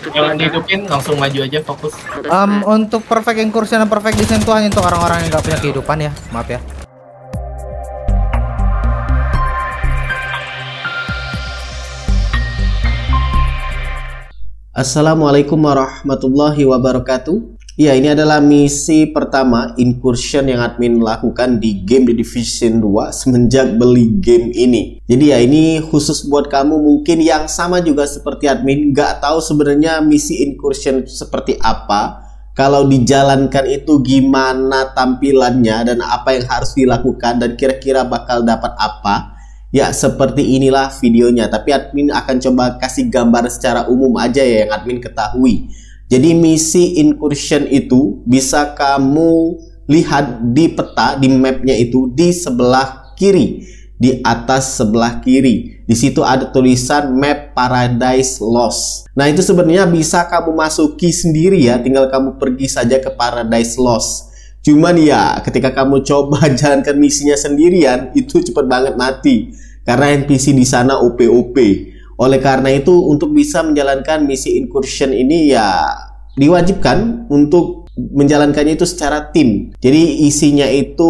Jangan dihidupin, langsung maju aja, fokus. Untuk perfect incursion dan perfect descent tuh hanya untuk orang-orang yang nggak punya kehidupan ya, maaf ya. Assalamualaikum warahmatullahi wabarakatuh. Ya, ini adalah misi pertama incursion yang admin lakukan di game The Division 2 semenjak beli game ini. Jadi ya, ini khusus buat kamu mungkin yang sama juga seperti admin, nggak tahu sebenarnya misi incursion itu seperti apa, kalau dijalankan itu gimana tampilannya dan apa yang harus dilakukan dan kira-kira bakal dapat apa. Ya, seperti inilah videonya, tapi admin akan coba kasih gambar secara umum aja ya yang admin ketahui. Jadi misi incursion itu bisa kamu lihat di peta, di mapnya itu di sebelah kiri, di atas sebelah kiri. Di situ ada tulisan map Paradise Lost. Nah, itu sebenarnya bisa kamu masuki sendiri ya, tinggal kamu pergi saja ke Paradise Lost. Cuman ya, ketika kamu coba jalankan misinya sendirian, itu cepet banget mati karena NPC di sana OP. Oleh karena itu, untuk bisa menjalankan misi incursion ini ya diwajibkan untuk menjalankannya itu secara tim. Jadi isinya itu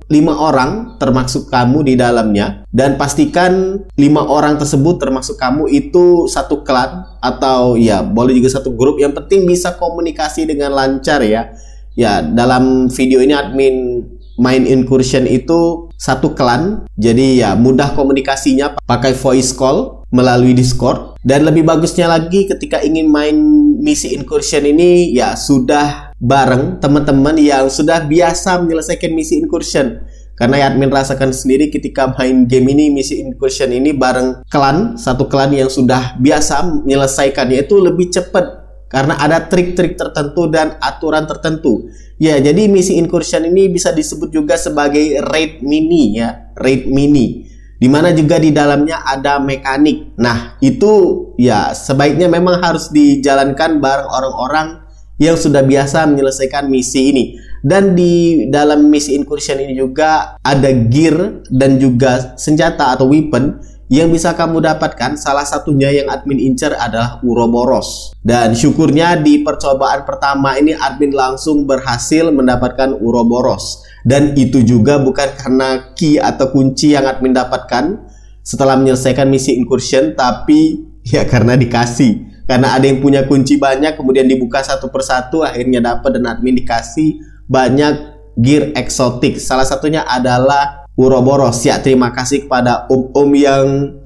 5 orang termasuk kamu di dalamnya, dan pastikan 5 orang tersebut termasuk kamu itu satu klan atau ya boleh juga satu grup. Yang penting bisa komunikasi dengan lancar ya. Ya, dalam video ini admin main incursion itu satu klan, jadi ya mudah komunikasinya pakai voice call melalui Discord. Dan lebih bagusnya lagi ketika ingin main misi incursion ini ya sudah bareng teman-teman yang sudah biasa menyelesaikan misi incursion. Karena ya admin rasakan sendiri ketika main game ini, misi incursion ini bareng klan, satu klan yang sudah biasa menyelesaikannya itu lebih cepat karena ada trik-trik tertentu dan aturan tertentu. Ya, jadi misi incursion ini bisa disebut juga sebagai raid mini ya, raid mini. Dimana juga di dalamnya ada mekanik. Nah, itu ya sebaiknya memang harus dijalankan bareng orang-orang yang sudah biasa menyelesaikan misi ini. Dan di dalam misi incursion ini juga ada gear dan juga senjata atau weapon yang bisa kamu dapatkan. Salah satunya yang admin incer adalah Uroboros. Dan syukurnya di percobaan pertama ini admin langsung berhasil mendapatkan Uroboros. Dan itu juga bukan karena key atau kunci yang admin dapatkan setelah menyelesaikan misi incursion, tapi ya karena dikasih. Karena ada yang punya kunci banyak, kemudian dibuka satu persatu, akhirnya dapat dan admin dikasih banyak gear eksotik. Salah satunya adalah Uroboros. Ya, terima kasih kepada om yang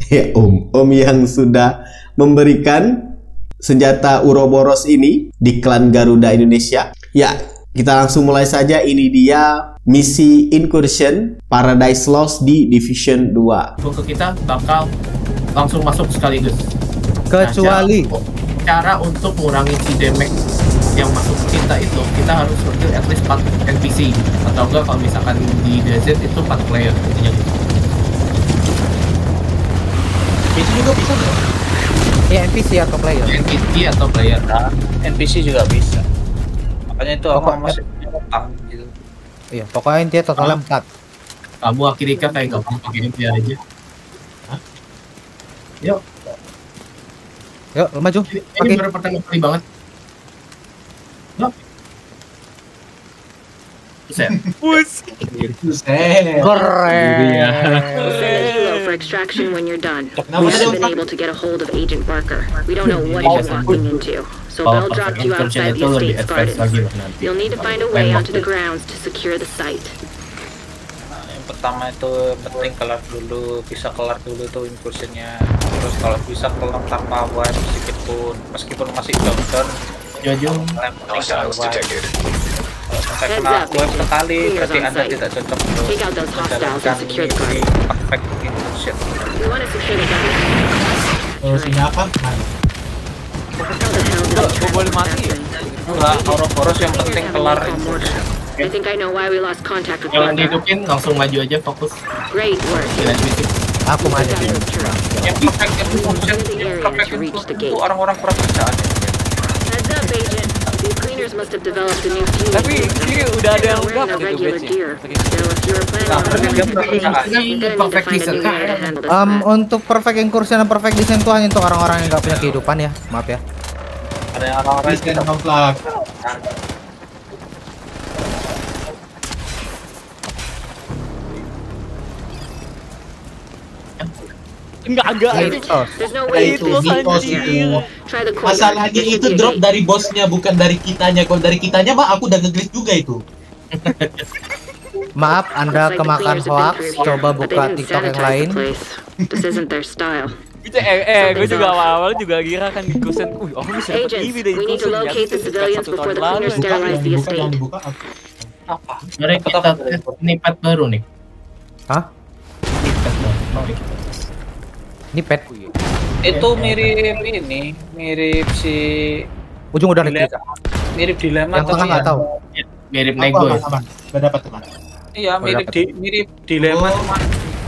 yang sudah memberikan senjata Uroboros ini di klan Garuda Indonesia. Ya, kita langsung mulai saja. Ini dia misi incursion Paradise Lost di Division 2. Untuk kita bakal langsung masuk sekaligus. Kecuali cara untuk mengurangi si damage yang masuk ke kita itu, kita harus kill at least 4 NPC, atau enggak kalau misalkan di DZ itu 4 player intinya gitu. NPC juga bisa bro? ya NPC atau player. NPC atau player. Nah, NPC juga bisa. Makanya itu aku masih utang gitu. Iya, pokoknya dia totalnya 4. Kamu akhirnya kayak gak mau pakai dia aja. Hah? Yuk, maju. ini baru pertama kali banget. Buset. Keren. For extraction when you're done. We haven't been able to get a hold of Agent Barker. We don't know what he's walking into. So Bell dropped you outside the estate's gardens. You'll need to find a way onto the grounds to secure the site. Yang pertama itu penting kelar dulu, bisa kelar dulu tuh incursionnya. Terus kalau bisa kelar tanpa wipe meskipun masih down, Jojong. Saya kena wipe sekali, berarti Anda tidak cocok untuk menjalankan perfect incursion. Solusinya apa? Gue boleh mati ya? Enggak, Ouroboros yang penting kelar incursion. I think I know why we lost contact with Jangan Barker. dihidupin, langsung maju aja, fokus. Great work. Aku maju. Yang perfect incursion itu orang-orang kurang kerjaan. Heads up, Agent. These cleaners must have developed a new fuel. Tapi ini udah ada yang udah a regular gitu gear. So if you were planning on Dia you're gonna need to Perfect find a descent. new way to handle this. Untuk perfect incursion dan perfect descent tuh hanya untuk orang-orang yang nggak punya kehidupan ya, maaf ya. Ada yang orang-orang Please jangan komplak. Enggak. There's no way Itu to mitos itu. try the courtyard. Masalahnya itu drop dari bosnya bukan dari kitanya. Kalau dari kitanya mah aku udah nge-glitch juga itu. Maaf, Anda kemakan hoax. Coba buka TikTok yang lain. This isn't their style. Gue juga awal-awal juga kira kan di kursen. Aku bisa dapat Agents, TV dari we need to kursen ya. locate the civilians Satu before tahun the lalu. cleaners sterilize the Jangan estate. dibuka. apa? Mari kita tes nipat baru nih. Hah? Nipat baru. Mari kita. Ini pet. Itu mirip si Ujung udah lagi. mirip dilema Yang tengah tapi nggak ya. tahu. Mirip Apa, nego ya. aman. Udah dapat teman. Iya, mirip dapat. mirip dilema Oh. cuma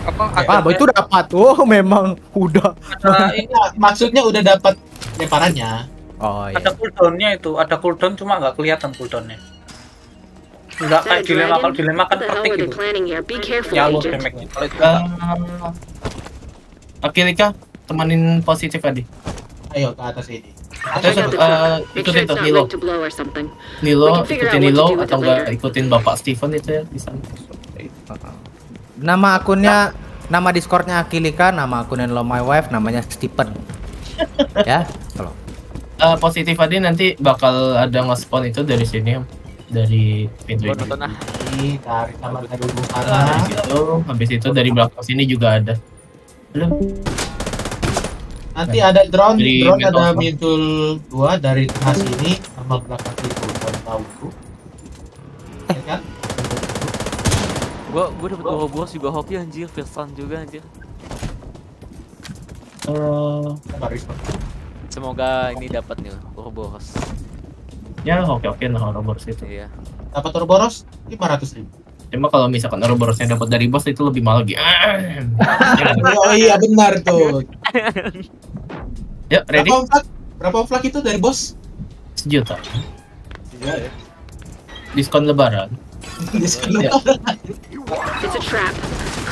apa Ah, itu dapat. Oh, memang udah. ini Nah, maksudnya udah dapat lemparannya. Oh iya. ada cooldownnya itu, ada cooldown cuma nggak kelihatan cooldownnya. Nggak Is that kayak a dilema, kalau dragon? dilema kan What the hell praktik are they gitu. planning here? Be careful, Jalur agent. damage-nya. Kalau itu Oke Rika, temenin positif Adi. Ayo ke atas ini. Check out the truck. Make sure Ikutin it's tuh not Nilo. rigged to blow or something. Nilo, We can figure ikutin out what to Nilo do with atau it enggak later. ikutin Bapak Steven itu ya di sana. Nama akunnya, nama Discordnya Akilika, nama akunnya Lo My Wife, namanya Stephen. Ya, kalau Positif Adi nanti bakal ada nge-spawn itu dari sini dari pintu Gua ini. nonton ah. Ini dari kamar dari ujung Dari sana. situ, habis itu dari belakang sini juga ada. Belum. Nanti ada drone Dari ada Metal muncul 2 dari tengah sini sama belakang itu. Kalau tahu tuh. Ya kan? Gua dapet Ouroboros juga hoki anjir, Firsan juga anjir. Baris. Semoga ini dapat nih Ouroboros. Ya oke nah Ouroboros itu. Iya. Dapat Ouroboros 500.000. Cuma kalau misalkan Ouroborosnya dapat dari bos itu lebih mahal lagi. Oh iya benar tuh. Ya ready? Berapa flag itu dari bos? 1 juta. Iya. Diskon lebaran. Ya. It's a trap.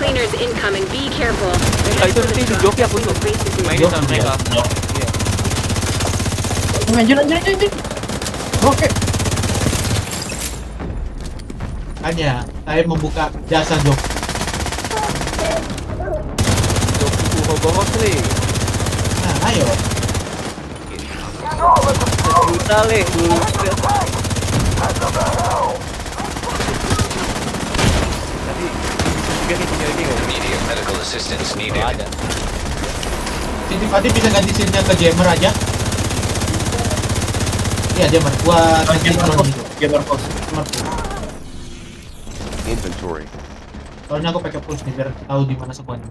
Cleaners incoming. Be careful. Itu nanti di joki aku tuh. Mainin sama mereka. Anjir. Oke. Hanya saya membuka jasa job. Joki Ouroboros nih. Nah, ayo. 1 juta le. Tadi juga nih punya ini kan? Immediate medical assistance needed. Ada. Sini Fadi bisa ganti scene-nya ke jammer aja. Iya jammer. Buat ganti drone itu. Jammer post. Jammer full. Inventory. Soalnya aku pakai pulse nih biar tahu di mana semuanya.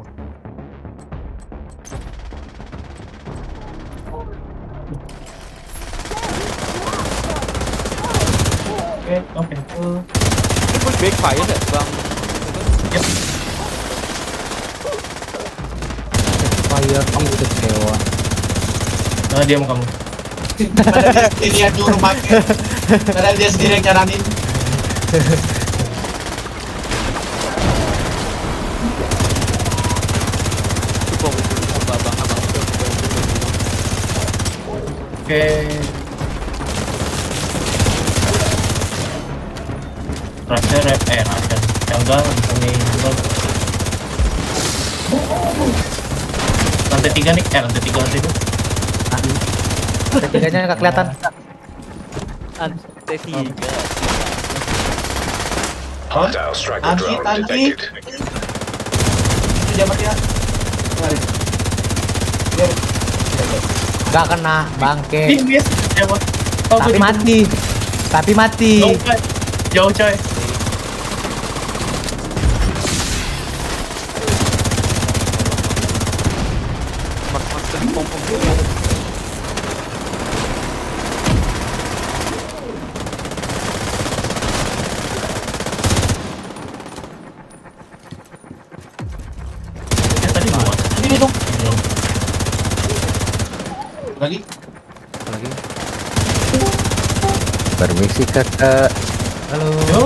Oke. Ini full backfire ya, Bang? fire itu kecewa. Nah, diam kamu. Ini dia nyuruh pakai. Padahal dia sendiri yang nyaranin. Oke. Rasanya Rasanya yang enggak bisa nih juga. Lantai 3 nih, lantai 3 lantai 2. Ketiganya nggak kelihatan. Lantai 3. Hostile striker Tanki, drone tanki. detected. Itu jammer dia. Mari. Yo. Nggak kena, bangke. Miss. Ya, Bos. Oh, Tapi mati. Tapi mati. Jauh, coy. Jauh, coy. Tadi gua. Ini dong. Lagi. Lagi. Permisi kakak. Halo. Yo.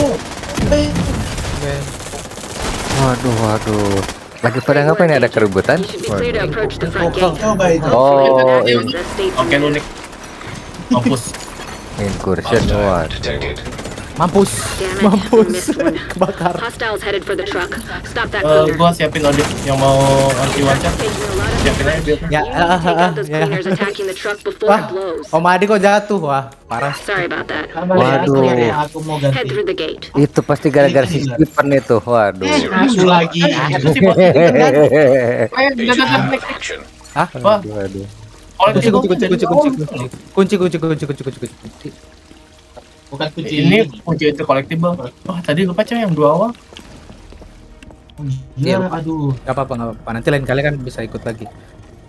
Waduh. Lagi pada ngapain, ada keributan? You should be clear to approach the front gate. Coba itu. Oh, Access ini. the estate Oke, lu nih. Mampus. Incursion, wah. Mampus. Damn it, Mampus. missed one. Kebakar. Hostiles headed for the truck. Stop that cleaner. Gua siapin audit yang mau anti one shot. Taking a lot of Siapin aja biar. Ya, You need to take out those ya. cleaners attacking the truck before Wah, it blows. Om Adi kok jatuh, wah parah. Sorry about that. Waduh. Aku mau ganti. Head through the gate. Itu pasti gara-gara si Stephen itu, waduh. Aku lagi. Itu sih bos ini kan. Action. Hah? Wah, Waduh. Kunci. Bukan kunci. ini kunci itu collectible. Wah, tadi lupa coy yang 2 awal. Iya, aduh. Gak apa-apa. Nanti lain kali kan bisa ikut lagi.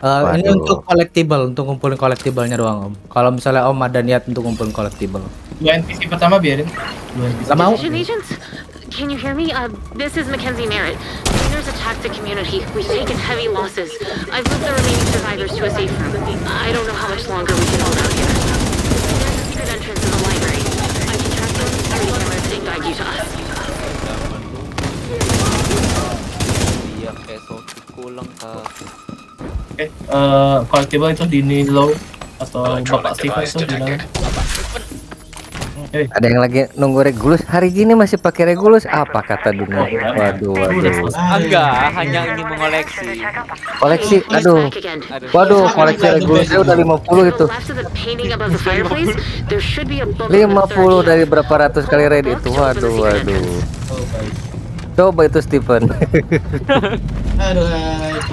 Ini Waduh. untuk collectible, untuk ngumpulin collectible-nya doang, Om. Kalau misalnya Om ada niat untuk ngumpulin collectible. 2 NPC pertama biarin. 2 NPC. Gak mau? Division agents? Can you hear me? This is Mackenzie Merritt. Cleaners attacked the community. We've taken heavy losses. I've moved the remaining survivors to a safe room. I don't know how much longer we can hold out here. There's a secret entrance in the library. I can track those security cameras and guide you to us. Iya, peso kulang kah? Oke, collectible itu di Nilo atau Bapak Electronic Steve device itu di mana? detected. Ada yang lagi nunggu Regulus. Hari gini masih pakai Regulus. Apa kata dunia? Waduh. Enggak, hanya ingin mengoleksi. Koleksi, aduh. Back again. Waduh, koleksi Regulusnya udah 50 itu. Left of the painting above the fireplace, there should be a book 50 dari berapa ratus kali raid itu. Waduh. Oh, baik. Coba itu Stephen. Aduh.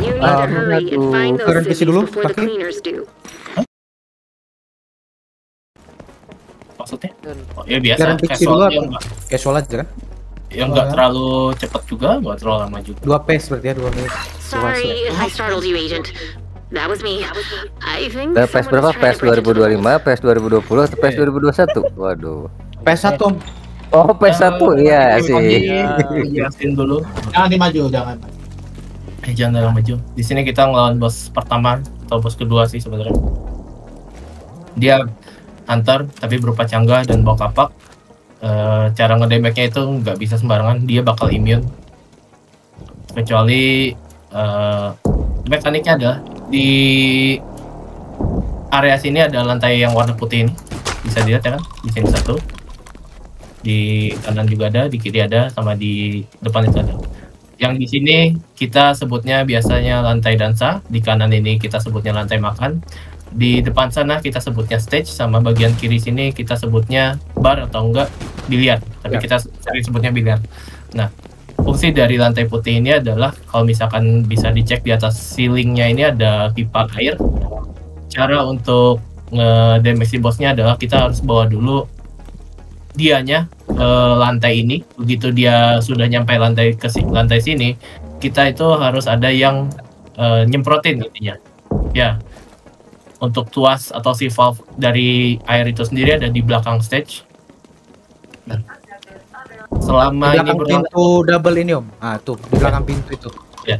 You need to hurry and find Turun those PC dulu, cities before the pakai. cleaners do. Maksudnya? Oh, ya biasa, Jangan fiksi dulu casual apa? Casual aja kan? yang nggak terlalu cepat juga, nggak terlalu lama juga. 2 pace berarti ya, 2 pace. Sorry if I startled you, Agent. That was me. I think PS someone berapa? was trying PS to break into the 2025, PS 2020, atau PS 2021? Waduh. PS1 Om. Oh, PS1 iya sih. Jelasin dulu. Jangan dimaju, jangan. Jangan dalam maju. Di sini kita ngelawan bos pertama atau bos kedua sih sebenarnya. Dia hunter tapi berupa canggah dan bawa kapak. Cara ngedamage-nya itu nggak bisa sembarangan. Dia bakal immune. Kecuali mekaniknya ada di area sini ada lantai yang warna putih ini. Bisa dilihat ya kan? Di sini satu. Di kanan juga ada, di kiri ada, sama di depan itu ada. Yang di sini kita sebutnya biasanya lantai dansa, di kanan ini kita sebutnya lantai makan, di depan sana kita sebutnya stage, sama bagian kiri sini kita sebutnya bar atau enggak biliar, tapi kita sering sebutnya biliar. Nah, fungsi dari lantai putih ini adalah kalau misalkan bisa dicek di atas ceilingnya ini ada pipa air. Cara untuk nge-damage si bosnya adalah kita harus bawa dulu dianya ke lantai ini. Begitu dia sudah nyampe lantai lantai sini, kita itu harus ada yang nyemprotin intinya. Ya, untuk tuas atau si valve dari air itu sendiri ada di belakang stage. Nah, selama Di ini belakang pintu double ini Om. Ah tuh, di belakang pintu itu. ya.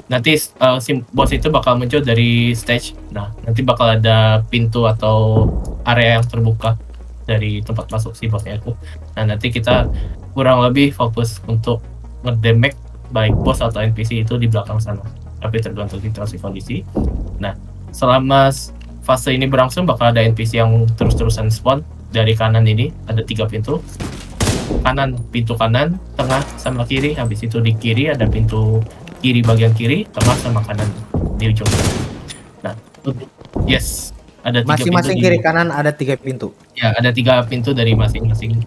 Nanti si bos itu bakal muncul dari stage. Nah, nanti bakal ada pintu atau area yang terbuka dari tempat masuk si bosnya itu. Nah, nanti kita kurang lebih fokus untuk ngedamage baik bos atau NPC itu di belakang sana. Tapi tergantung situasi kondisi. Nah, selama fase ini berlangsung bakal ada NPC yang terus-terusan spawn. Dari kanan ini ada 3 pintu. Pintu kanan, tengah, sama kiri. Habis itu di kiri ada pintu kiri bagian kiri, tengah sama kanan di ujung. Nah, yes. Ada 3 Masing-masing pintu kiri kanan ada 3 pintu. Ya, ada 3 pintu dari masing-masing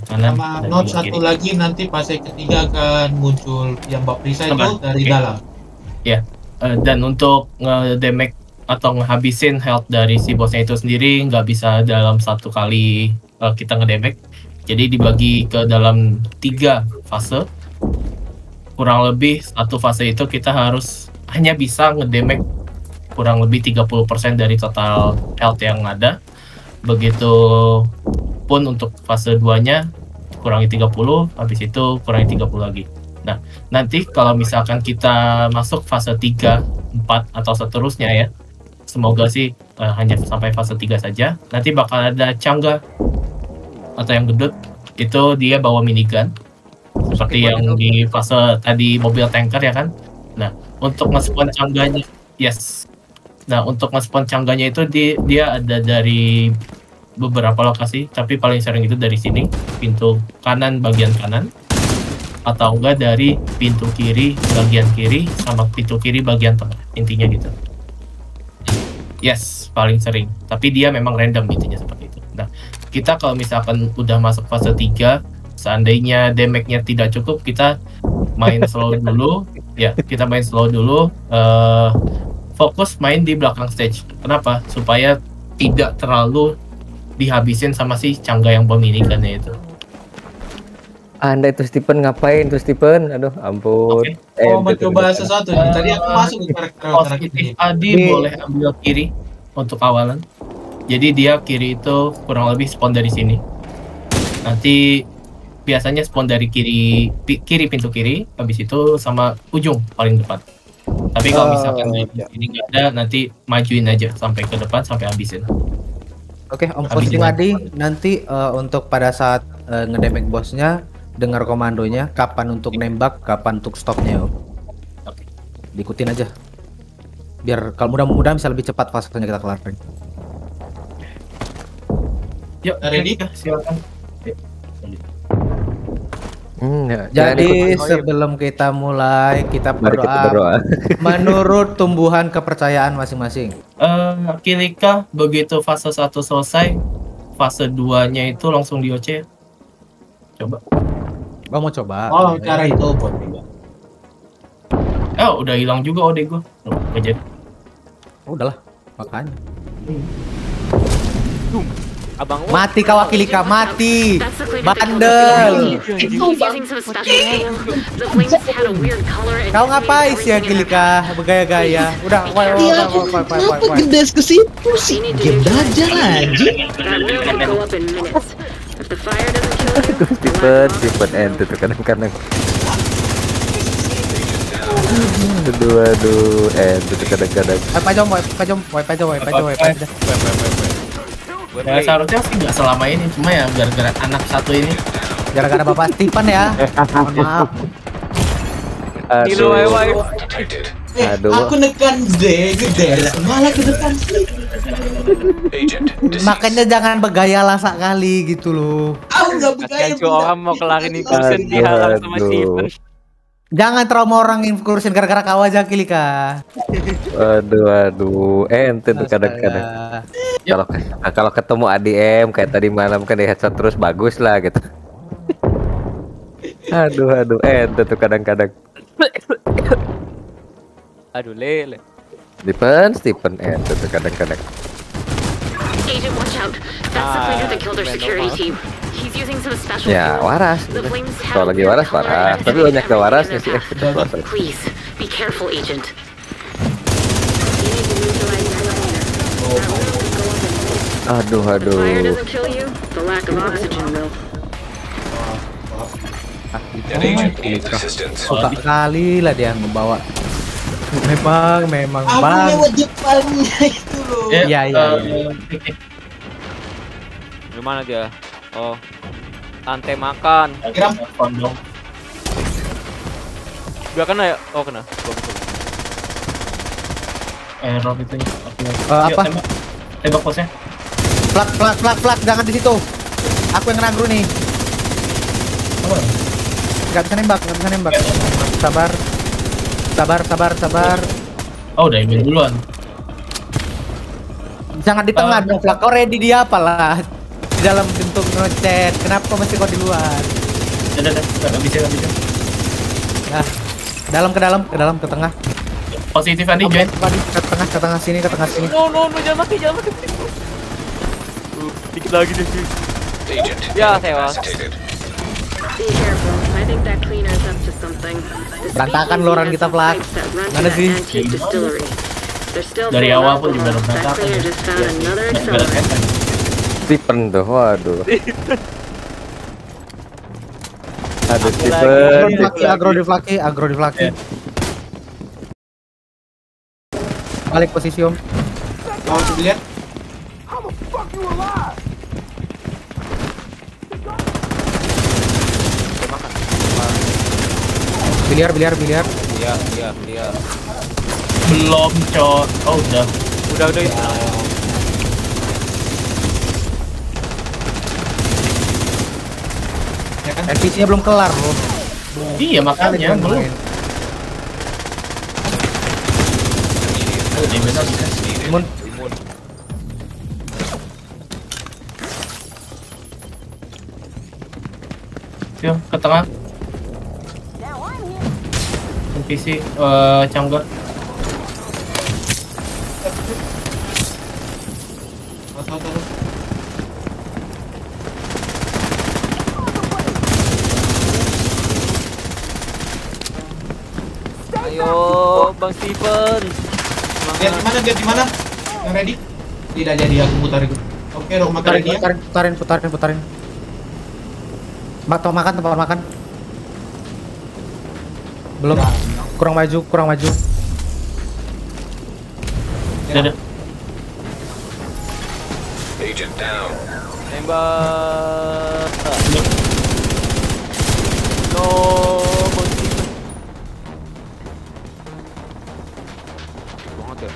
kanan Sama dan note juga satu kiri. lagi, nanti fase ketiga akan muncul yang bab perisai itu Teman, dari oke. dalam. Ya, dan untuk nge-damage atau ngehabisin health dari si bosnya itu sendiri nggak bisa dalam satu kali kita ngedamage. Jadi dibagi ke dalam 3 fase. Kurang lebih satu fase itu kita harus hanya bisa ngedamage kurang lebih 30% dari total health yang ada. Begitu pun untuk fase 2-nya kurangi 30, habis itu kurangi 30 lagi. Nah, nanti kalau misalkan kita masuk fase 3, 4 atau seterusnya ya. Semoga sih hanya sampai fase 3 saja. Nanti bakal ada Changga atau yang gedut. Itu dia bawa minigun. Seperti yang di fase tadi mobil tanker ya kan. Nah, untuk nge-spawn Changganya, yes. Nah, untuk nge-spawn cangganya itu dia ada dari beberapa lokasi, tapi paling sering itu dari sini, pintu kanan bagian kanan, atau enggak dari pintu kiri bagian kiri sama pintu kiri bagian tengah, intinya gitu. Yes, paling sering. Tapi dia memang random intinya seperti itu. Nah, kita kalau misalkan udah masuk fase 3, seandainya damage-nya tidak cukup, kita main slow dulu. Ya, kita main slow dulu. Fokus main di belakang stage. Kenapa? Supaya tidak terlalu dihabisin sama si cangga yang bom ini kan ya itu. Anda itu Stephen ngapain tuh Stephen? Aduh, ampun. Oke. Mencoba sesuatu. Tadi aku masuk ke karakter Positif Adi boleh ambil kiri untuk awalan. Jadi dia kiri itu kurang lebih spawn dari sini. Nanti biasanya spawn dari kiri pintu kiri, habis itu sama ujung paling depan. Tapi kalau misalkan ini nggak ada, nanti majuin aja sampai ke depan sampai habisin. Oke, Om Positif Adi nanti untuk pada saat ngedamage bosnya, dengar komandonya, kapan untuk nembak, kapan untuk stopnya. Oke. Diikutin aja. Biar kalau mudah-mudahan bisa lebih cepat fasenya kita kelarin. Yuk, ready? Silakan. Jadi sebelum kita mulai, kita berdoa menurut tumbuhan kepercayaan masing-masing. Kilika begitu fase 1 selesai, fase 2-nya itu langsung di OC. Coba. Gua mau coba. Oh, cara itu buat juga. Udah hilang juga ode gua. Nggak jadi. Udahlah, makanya. Abang Mati kau Kilika, mati. Bandel. Kau ngapain sih Kilika? Bergaya-gaya. Udah, woi. Gedes ke situ sih. Game aja anjing. Stephen ente tuh kadang-kadang. Aduh, ente tuh kadang-kadang. Pajom. Ya, seharusnya sih nggak selama ini, cuma ya gara-gara anak satu ini. Gara-gara Bapak Stephen ya. Mohon maaf. Aduh. Aku nekan Z, gede. Malah ke depan sih. Makanya jangan bergaya lah sekali gitu loh. Aku nggak bergaya. orang mau kelarin incursion dihalang sama Stephen. Jangan trauma orang incursion gara-gara kau aja Kilika. Aduh, ente tuh kadang-kadang. Kalau ketemu ADM kayak tadi malam kan di headshot terus bagus lah gitu. Aduh, ente tuh kadang-kadang. Aduh, lele. Stephen ente tuh kadang-kadang. Agent, watch out. That's the player that killed our security team. He's using some special Ya, fuel. waras. The flames Kalau lagi waras. Tapi banyak ke warasnya sih. Please, be careful, Agent. Aduh. Fire doesn't kill you, the lack of oxygen will. Suka kali lah dia membawa. Memang Aku bang. lewat depannya itu loh. Iya. Gimana dia? Oh. Santai makan. Kiram. Kondom. Gak kena ya? Oh, kena. Error itu. Apa? Tembak posnya. Plak, jangan di situ. Aku yang ngerangru nih. Gak bisa nembak. Sabar. Oh, udah imin duluan. Jangan di tengah dong, Plak. Kau ready dia apalah. Di dalam bentuk ngechat. Kenapa kau masih kau di luar? Udah, nggak bisa. Nah, ke tengah. Positif Andi join. Ke tengah sini. No, jangan mati. Dikit lagi deh sih. Ya, tewas. Be careful. I think that cleaner is up to something. Berantakan lo orang kita, Plak. Mana sih? Dari awal pun juga berantakan. That cleaner just found another accelerant. Stephen tuh, waduh. Aduh, Stephen. Agro di flaki. Balik posisi Om. Mau coba lihat? Biliar. Iya. Belum, cok. Oh, udah. Udah itu. Ya kan? NPC-nya belum kelar loh. Iya makanya belum. Oh, damage bisa. Mun Yuk ke tengah. NPC Cangga. Tahu. Ayo, Bang Steven. Lihat di mana? Yang ready? Tidak jadi aku putar itu. Oke, dong makan ready ya. putarin. Tempat makan. Belum. Nah. Kurang maju. Ada. Agent down. Tembak. No, Bang Steven. Banget ya.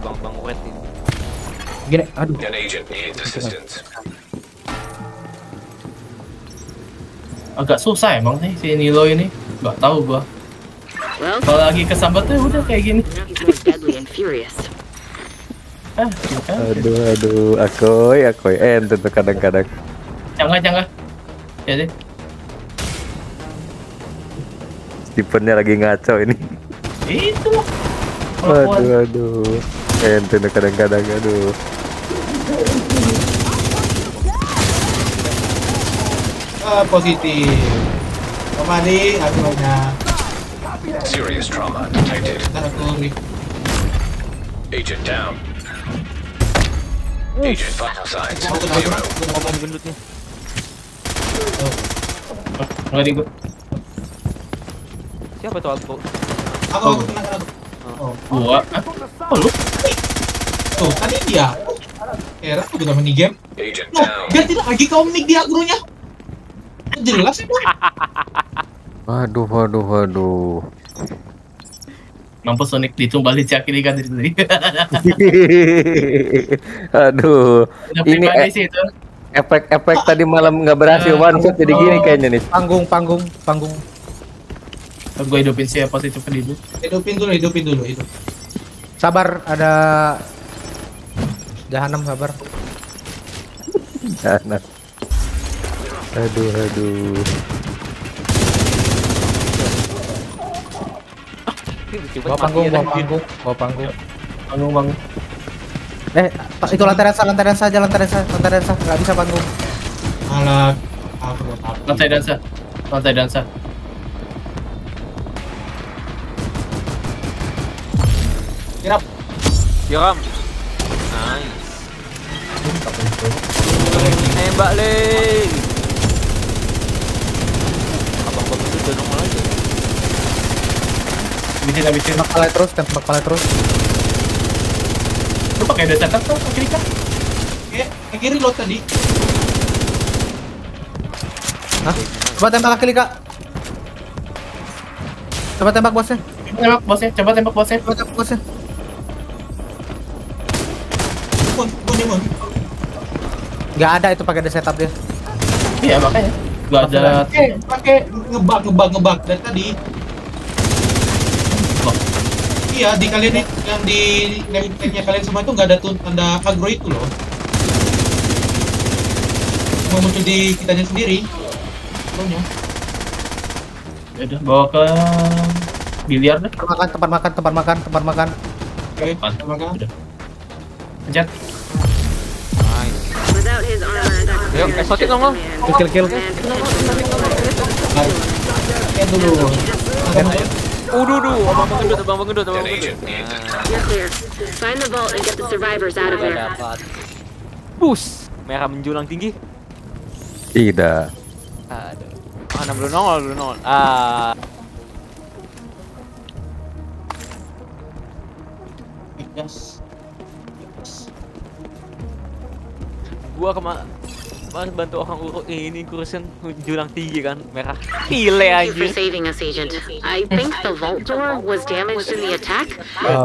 Bang Red ini. Gini, aduh. An agent needs assistance. Agak susah emang nih si Nilo ini. Gak tahu gua. Well, Kalau lagi kesambet tuh udah kayak gini. now he's more deadly and furious. Bukan. Aduh, akoy. Ente tuh kadang-kadang. Cangga. Ya deh. Stevennya lagi ngaco ini. Itu loh. Kelakuan. Aduh. Ente tuh kadang-kadang, aduh. Positif. Kembali akhirnya. Serious trauma detected. Ntar aku Agent down. Agent vital signs. Zero. Gendutnya. Nggak di gua. Siapa tuh Alpo? Aku. Oh, Gua. Oh lu? tuh tadi dia. Era aku juga mini game. Agent Loh, down. dia tidak lagi kau mic di agronya. Jelas ya, boy. Waduh. Mampus Sonic ditumbalin si Akili kan dari tadi. Aduh. Udah Ini pribadi sih itu. efek tadi malam nggak berhasil one shot jadi gini kayaknya nih. Panggung. Gue hidupin si positif dulu. Hidupin dulu. Sabar, ada Jahanam, sabar. Nah. Aduh. Bawa panggung. Panggung. Itu lantai saja, nggak bisa panggung. Malah aku buat apa? Lantai dansa. Siram. Nice. Nembak le. Abang itu udah nongol aja. Habisin. Tembak pala terus. Lu pakai data tuh Akili kan? Kiri lo tadi. Hah? Coba tembak Akili, Kak. Coba tembak bosnya. Coba tembak bosnya. Mun. Nggak ada itu pakai setup dia. Iya makanya. Gak ada. Pakai ngebug dari tadi. Loh. Iya, di kalian yang di name-nya kalian semua itu nggak ada tanda agro itu loh. Cuma muncul di kitanya sendiri. Agronya. Ya udah bawa ke biliar deh. Tempat makan. Oke, Udah. udah. Pencet. Without his armor and Ayo, eksotik nongol. Kill. Lihat dulu. Abang gendut. An agent needs You're clear. Find the vault and get the survivors out of there. Bus. Merah menjulang tinggi. Tidak. Aduh. Mana belum nongol. Ah. Yes. Gua kemana? harus bantu orang urut ini kurusin jurang tinggi kan merah. Pile Thank you for anjir. saving us, Agent. I think the vault door was damaged in the attack.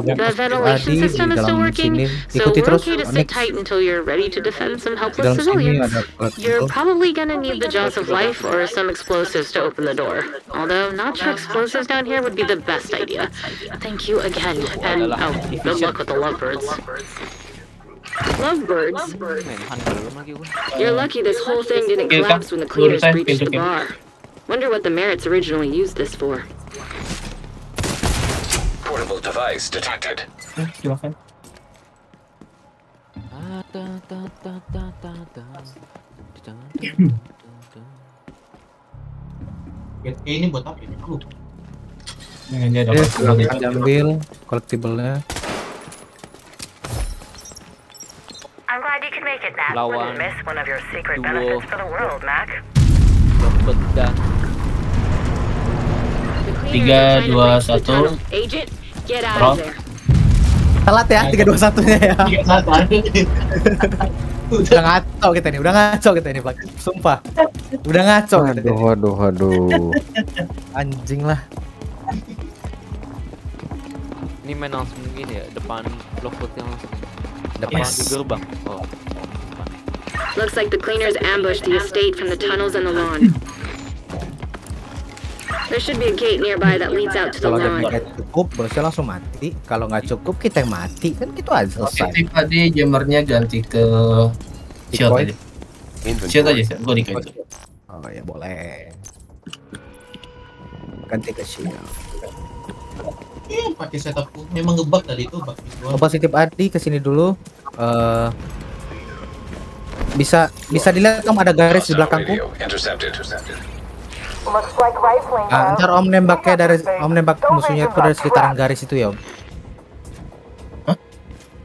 The Tadi ventilation system di is still dalam working, sini so ikuti we're terus okay to sit Onyx. tight until you're ready to defend some Di helpless dalam sini civilians. ada You're collectible. probably gonna need the jaws of life or some explosives to open the door. Although, not sure explosives down here would be the best idea. Thank you again, and good luck with the lovebirds. Lovebirds? Menhan belum lagi gua. You're lucky this whole thing didn't collapse when the cleaners breached the bar. Wonder what the Merits originally used this for. Portable device detected. Silakan. Get A ini buat apa ini? Ini ada Oke, apa? silakan diambil collectible-nya. I'm glad you could make it, Mac. Lawan Wouldn't miss one of your secret duo. benefits for the world, Mac. Pedang. The cleaners Tiga, are trying to dua, breach the satu. tunnel. Agent, get out Roll. of there. Telat ya 3-2-1-nya ya. 3-1. Udah ngaco kita nih, Pak. Sumpah. Udah ngaco kita nih. Waduh. Anjing lah. Ini main langsung gini ya, depan blok yang langsung. Depan Depan di gerbang. Oh. Looks like the cleaners ambushed the estate from the tunnels and the lawn. There should be a gate nearby that leads out to the Kalau lawn. damage cukup, bosnya langsung mati. Kalau nggak cukup, kita yang mati. Kan gitu aja selesai. Positif tadi jammernya ganti ke shield Decoy. aja. Shield aja sih, gue dikasih. Oh ya boleh. Ganti ke shield. Pakai setup memang ngebug tadi itu bug Oh, positif Adi kesini dulu. Bisa dilihat kamu ada garis di belakangku. Radio intercepted. Ntar Om nembak musuhnya itu dari sekitaran garis itu ya Om.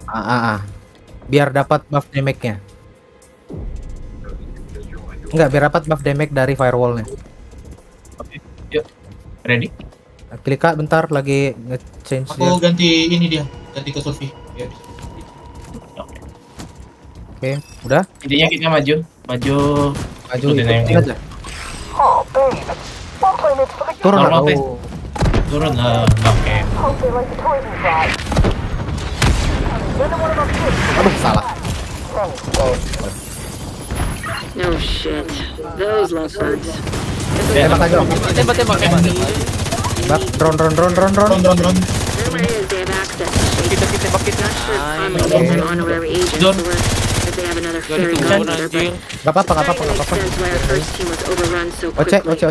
Hah? Biar dapat buff damage-nya. Enggak, biar dapat buff damage dari firewall-nya. Oke, yuk. Ready? Klik A bentar lagi nge-change Aku ganti ini dia, ganti ke Sophie. Ya, bisa. Oke, udah? Intinya kita maju ikutin yang ikutin aja. Turun Normal atau pace. Turun oke. aduh salah. No shit. Those lovebirds. Tembak aja Om. Tembak. Tembak, drone. Ron. Some areas they have access to. Kita Not sure if Conley gives them honorary agents Don't. or if they have another Gua fairy diturun godmother, anjir. but Gak apa-apa. trying to make sense why our first team was overrun so quickly. Oce.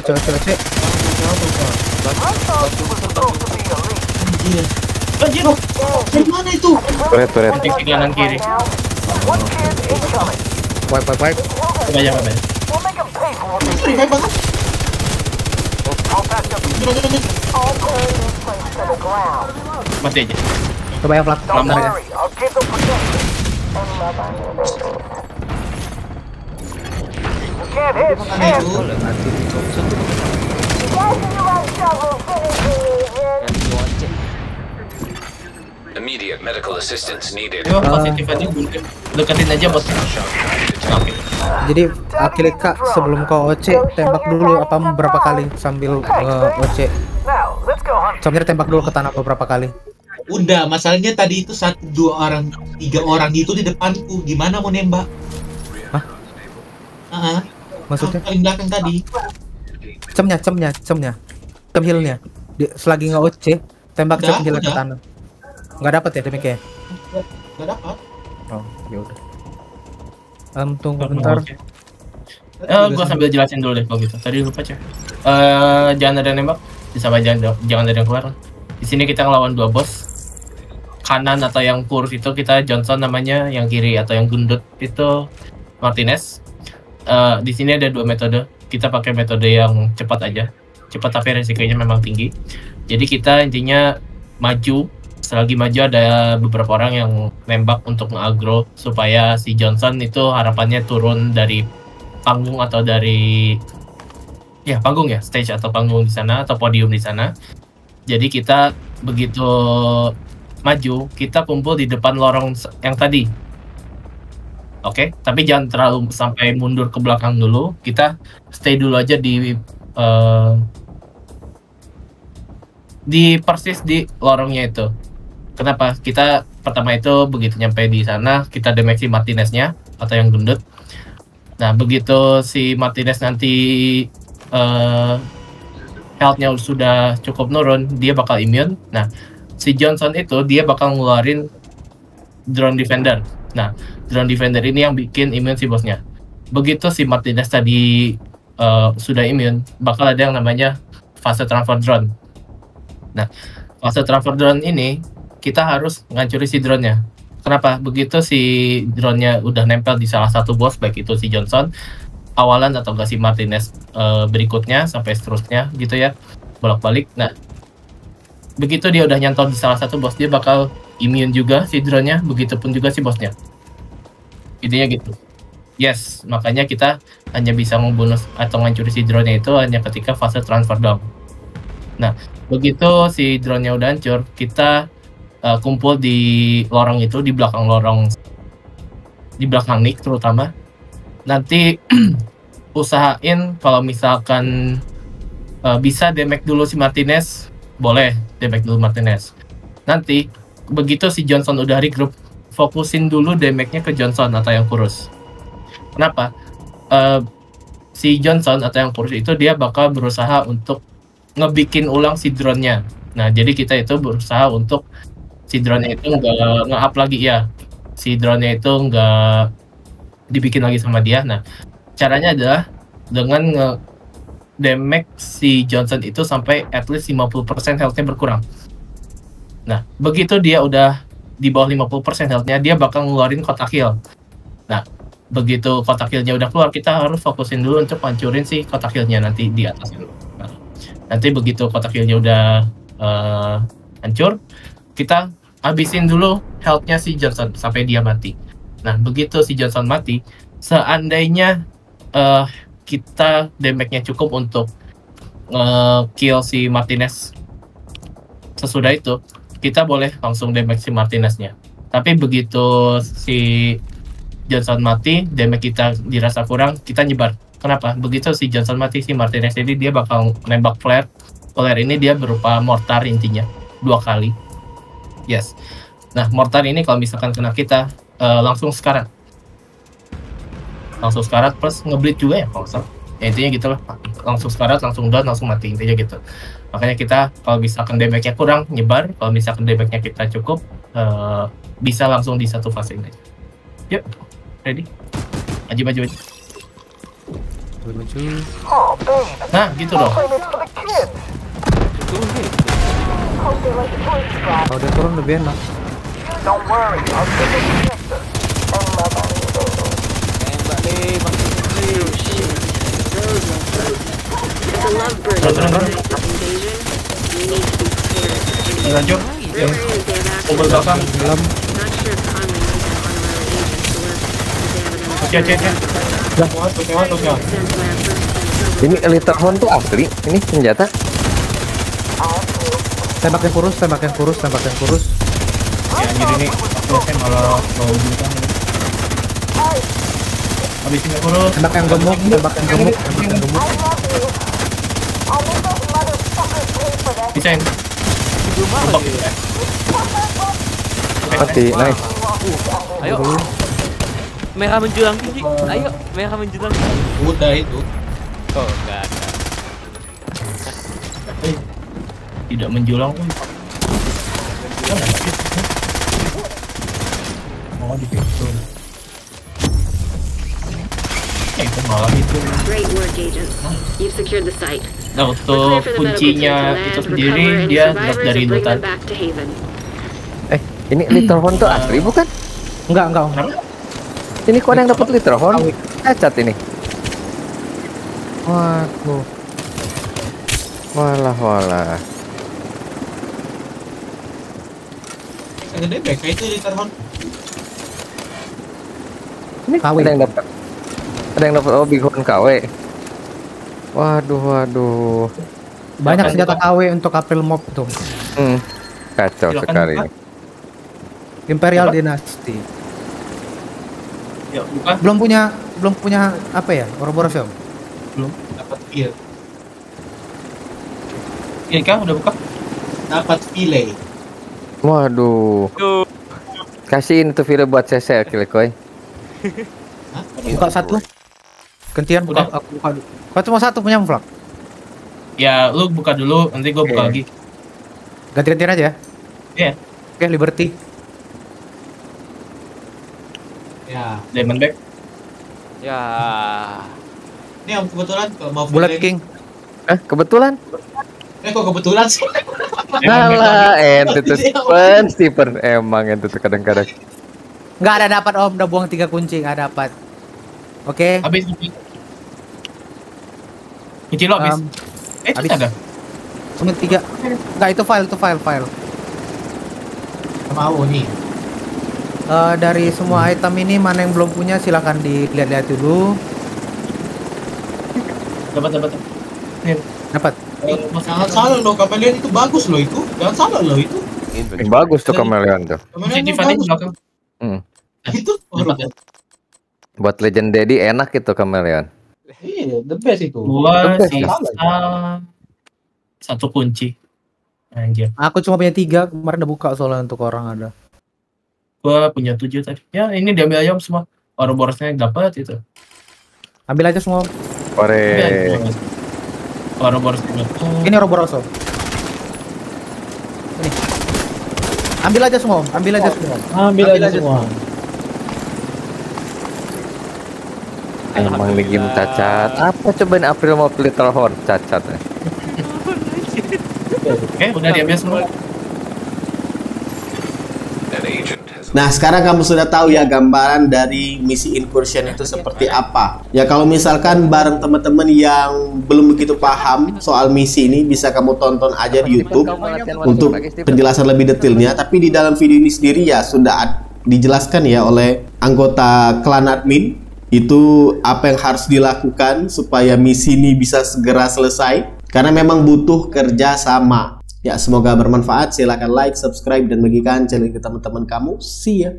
Anjir, dari mana itu? Turret. Nanti ke kanan kiri. Wipe. Coba aja. Baik banget. Mati aja. Coba yang flat. Lama. Bentar ya. Mana itu? Immediate medical assistance needed. Yuk, positif aja deketin aja bosnya. Oke. Jadi klik K sebelum kau OC tembak dulu apa beberapa kali sambil OC. Sambil tembak dulu ke tanah beberapa kali. Udah, masalahnya tadi itu 1, 2 orang, 3 orang itu di depanku. Gimana mau nembak? Hah? Maksudnya? Paling belakang tadi. Cemnya. Cem healnya. Selagi nggak OC, tembak Udah, cem healnya ke udah. tanah. Nggak dapat ya damage-nya? Gak dapat. Oh, ya udah. Tunggu bentar. Gua sambil jelasin dulu deh kalau gitu. Tadi lupa cek. Jangan ada yang nembak. Bisa aja jangan ada yang keluar. Di sini kita ngelawan 2 bos. Kanan atau yang curve itu kita Johnson namanya, yang kiri atau yang gundut itu Martinez. Di sini ada 2 metode. Kita pakai metode yang cepat aja. Cepat tapi resikonya memang tinggi. Jadi kita intinya maju. Selagi maju ada beberapa orang yang nembak untuk nge-aggro supaya si Johnson itu harapannya turun dari panggung atau dari panggung ya, stage atau panggung di sana atau podium di sana. Jadi kita begitu maju, kita kumpul di depan lorong yang tadi. Oke, tapi jangan terlalu sampai mundur ke belakang dulu. Kita stay dulu aja di persis di lorongnya itu. Kenapa? Kita pertama itu begitu nyampe di sana, kita damage si Martinez-nya atau yang gendut. Nah, begitu si Martinez nanti health-nya sudah cukup nurun, dia bakal immune. Nah, si Johnson itu dia bakal ngeluarin drone defender. Nah, drone defender ini yang bikin immune si bosnya. Begitu si Martinez tadi sudah immune, bakal ada yang namanya fase transfer drone. Nah, fase transfer drone ini kita harus ngancuri si drone-nya. Kenapa? Begitu si drone-nya udah nempel di salah satu bos, baik itu si Johnson awalan atau enggak si Martinez berikutnya sampai seterusnya gitu ya, bolak-balik. Nah, begitu dia udah nyantol di salah satu bos, dia bakal immune juga si drone-nya, begitupun juga si bosnya. Intinya gitu. Yes, makanya kita hanya bisa membunuh atau ngancuri si drone-nya itu hanya ketika fase transfer down. Nah, begitu si drone-nya udah hancur, kita kumpul di lorong itu, di belakang lorong, di belakang Nick terutama. Nanti usahain kalau misalkan bisa damage dulu si Martinez, boleh damage dulu Martinez. Nanti begitu si Johnson udah regroup, fokusin dulu damage-nya ke Johnson atau yang kurus. Kenapa? Si Johnson atau yang kurus itu dia bakal berusaha untuk ngebikin ulang si drone-nya. Nah, jadi kita itu berusaha untuk si drone-nya itu nggak nge-up lagi ya. Si drone-nya itu nggak dibikin lagi sama dia. Nah, caranya adalah dengan nge-damage si Johnson itu sampai at least 50% health-nya berkurang. Nah, begitu dia udah di bawah 50% health-nya, dia bakal ngeluarin kotak heal. Nah, begitu kotak heal-nya udah keluar, kita harus fokusin dulu untuk hancurin si kotak heal-nya nanti di atas dulu. Nah, nanti begitu kotak heal-nya udah hancur, kita habisin dulu health-nya si Johnson sampai dia mati. Nah, begitu si Johnson mati, seandainya kita damage-nya cukup untuk kill si Martinez, sesudah itu kita boleh langsung damage si Martinez-nya. Tapi begitu si Johnson mati, damage kita dirasa kurang, kita nyebar. Kenapa? Begitu si Johnson mati, si Martinez ini dia bakal nembak flare. Flare ini dia berupa mortar intinya, 2 kali. Yes. Nah, mortar ini kalau misalkan kena kita, langsung sekarat. Langsung sekarat plus ngebleed juga ya kalau salah. Ya intinya gitu lah. Langsung sekarat, langsung down, langsung mati. Intinya gitu. Makanya kita kalau misalkan damage-nya kurang, nyebar. Kalau misalkan damage-nya kita cukup, bisa langsung di satu fase ini. Yuk, ready? Maju. Nah, gitu dong. Kalau dia turun lebih enak. Lanjut. Mobil belakang. Oke. Ini Elite Horn tuh asli, ini senjata. Tembak yang kurus. Ya, jadi ini saya malah mau juga. Habisin yang kurus. Tembak yang gemuk. Bisa yang Mati, nice. Ayo. Merah menjulang tinggi. Ayo, merah menjulang tinggi. Udah itu. Oh, enggak ada. tidak menjulang pun. Oh, di pintu. Itu malah itu. Great work, agents. You've secured the site. Nah, untuk kuncinya itu sendiri dia drop dari lutan. Ini Little Horn tuh asli bukan? Enggak. Ini kok ada yang dapat Little Horn? Cacat ini. Waduh. Walah. Gede BK itu Little Horn. Ini ada yang dapat Big Horn KW. Waduh. Banyak senjata KW untuk April Mob tuh. Kacau sekali. Imperial Dynasty. Ya, buka. Belum punya apa ya? Ouroboros ya? Belum. Dapat kill. Ini kah udah buka? Dapat file. Waduh. Kasihin tuh file buat CC Kilikoy. Buka satu. Gantian buka. Udah. Aku buka dulu. Kau cuma satu punya vlog. Ya, lu buka dulu, nanti gua buka lagi. Ganti-gantian aja ya. Iya. Oke, Liberty. Ya. Diamondback. Ya. Ini yang kebetulan kalau mau Bullet file- King. Kebetulan? kok kebetulan sih? Alah, ente tuh Stephen emang ente tuh kadang-kadang. Nggak ada dapat Om, udah buang 3 kunci, nggak dapat. Oke. Habis. Kunci lo habis. Itu habis. ada. Cuma 3. Nggak, itu file. Mau nih. Dari semua item ini mana yang belum punya silahkan dilihat-lihat dulu. Dapat. Dapat. Jangan salah loh, kameleon itu bagus loh itu. Jangan salah loh itu. Bagus tuh kameleon tuh. Kameleon itu Tiffany bagus. belakang. Itu Buat Legend Daddy enak itu kameleon. iya, the best itu. Gua Best, sisa 1 kunci. Anjir. Aku cuma punya 3, kemarin udah buka soalnya untuk orang ada. Gua punya 7 tadi. Ya, ini diambil aja Om, semua. Ouroborosnya dapat itu. Ambil aja semua. Ore. Ouroboros dapat. Ini Ouroboros. Om. Ini. Ambil aja semua. Ambil aja semua. Emang lagi cacat. Apa coba nih April mau pilih telepon cacat? Oke, udah diambil semua. An agent has Nah, sekarang kamu sudah tahu ya gambaran dari misi incursion itu seperti apa. Ya, kalau misalkan bareng teman-teman yang belum begitu paham soal misi ini, bisa kamu tonton aja di YouTube untuk penjelasan lebih detailnya. Tapi di dalam video ini sendiri ya sudah dijelaskan ya oleh anggota klan admin itu apa yang harus dilakukan supaya misi ini bisa segera selesai. Karena memang butuh kerja sama. Ya, semoga bermanfaat. Silakan like, subscribe, dan bagikan channel ke teman-teman kamu. See ya.